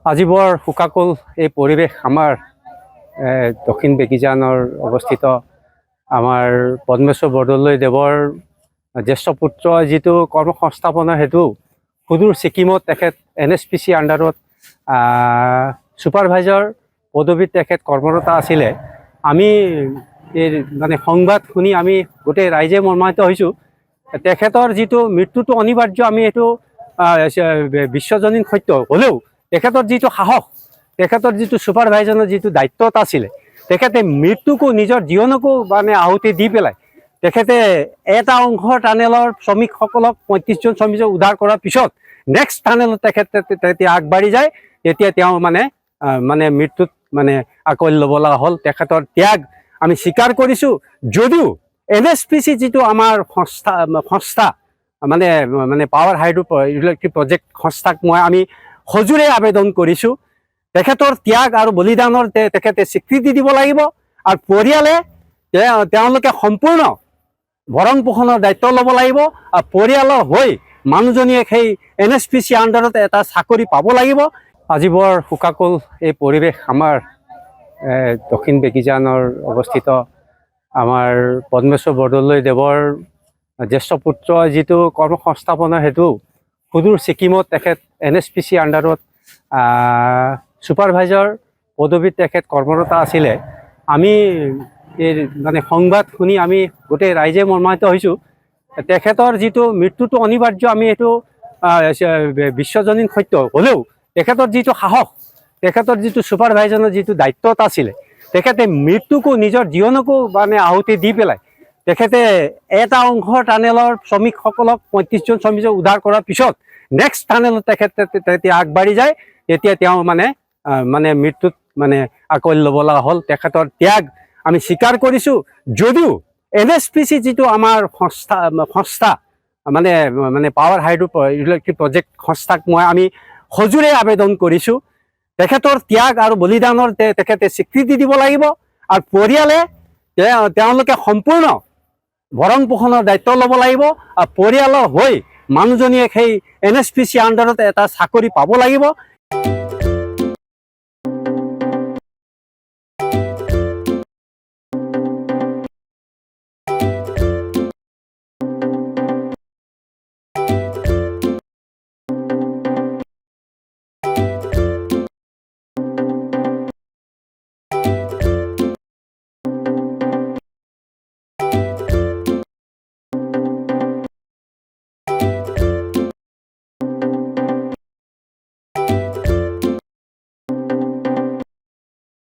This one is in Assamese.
আজি বৰ শোকাকুল এই পৰিৱেশ আমাৰ দক্ষিণ বেগিজানৰ অৱস্থিত আমাৰ পদ্মেশ্বৰ বৰদলৈদেৱৰ জ্যেষ্ঠ পুত্ৰ যিটো কৰ্মসংস্থাপনৰ হেতু সুদূৰ ছিকিমত তেখেত NSPC আণ্ডাৰত ছুপাৰভাইজাৰ পদবীত তেখেত কৰ্মৰত আছিলে। আমি এই মানে সংবাদ শুনি আমি গোটেই ৰাইজে মৰ্মাহত হৈছোঁ। তেখেতৰ যিটো মৃত্যুটো অনিবাৰ্য, আমি এইটো বিশ্বজনীন সত্য হ'লেও তেখেতৰ যিটো সাহস, তেখেতৰ যিটো ছুপাৰভাইজাৰৰ যিটো দায়িত্বত আছিলে, তেখেতে মৃত্যুকো নিজৰ জীৱনকো মানে আহুতি দি পেলাই তেখেতে এটা অংশৰ টানেলৰ শ্ৰমিকসকলক 35জন শ্ৰমিকক উদ্ধাৰ কৰাৰ পিছত নেক্সট টানেলত তেখেতে তেতিয়া আগবাঢ়ি যায়। তেতিয়া তেওঁ মানে মৃত্যুত মানে আকোৱালি ল'ব লগা হ'ল। তেখেতৰ ত্যাগ আমি স্বীকাৰ কৰিছোঁ। যদিও NSPC যিটো আমাৰ সংস্থা মানে মানে পাৱাৰ হাইড্ৰ ইলেক্ট্ৰিক প্ৰজেক্ট সংস্থাক আমি সজোৰে আবেদন কৰিছোঁ, তেখেতৰ ত্যাগ আৰু বলিদানৰ তেখেতে স্বীকৃতি দিব লাগিব। আৰু পৰিয়ালে তেওঁলোকে সম্পূৰ্ণ ভৰণ পোষণৰ দায়িত্ব ল'ব লাগিব। আৰু পৰিয়ালৰ হৈ মানুহজনীয়ে সেই NSPC আণ্ডাৰত এটা চাকৰি পাব লাগিব। আজি বৰ শোকাকুল এই পৰিৱেশ আমাৰ দক্ষিণ বেগিজানৰ অৱস্থিত আমাৰ পদ্মেশ্বৰ বৰদলৈদেৱৰ জ্যেষ্ঠ পুত্ৰ যিটো কৰ্মসংস্থাপনৰ হেতু সুদূৰ ছিকিমত তেখেত NSPC আণ্ডাৰত ছুপাৰভাইজাৰ পদবীত তেখেত কৰ্মৰত আছিলে। আমি এই মানে সংবাদ শুনি আমি গোটেই ৰাইজে মৰ্মাহত হৈছোঁ। তেখেতৰ যিটো মৃত্যুটো অনিবাৰ্য, আমি এইটো বিশ্বজনীন সত্য হ'লেও তেখেতৰ যিটো সাহস, তেখেতৰ যিটো ছুপাৰভাইজাৰৰ যিটো দায়িত্বত আছিলে, তেখেতে মৃত্যুকো নিজৰ জীৱনকো মানে আহুতি দি পেলাই তেখেতে এটা অংশৰ টানেলৰ শ্ৰমিকসকলক 35জন শ্ৰমিকক উদ্ধাৰ কৰাৰ পিছত নেক্সট টানেলত তেখেতে তেতিয়া আগবাঢ়ি যায়। তেতিয়া তেওঁ মানে মৃত্যুত মানে আকোৱালি ল'ব লগা হ'ল। তেখেতৰ ত্যাগ আমি স্বীকাৰ কৰিছোঁ। যদিও NSPC যিটো আমাৰ সংস্থা মানে মানে পাৱাৰ হাইড্ৰ ইলেক্ট্ৰিক প্ৰজেক্ট সংস্থাক আমি সজোৰে আবেদন কৰিছোঁ, তেখেতৰ ত্যাগ আৰু বলিদানৰ তেখেতে স্বীকৃতি দিব লাগিব। আৰু পৰিয়ালে তেওঁলোকে সম্পূৰ্ণ ভৰণ পোষণৰ দায়িত্ব ল'ব লাগিব। আৰু পৰিয়ালৰ হৈ মানুহজনীয়ে সেই NSPC আণ্ডাৰত এটা চাকৰি পাব লাগিব।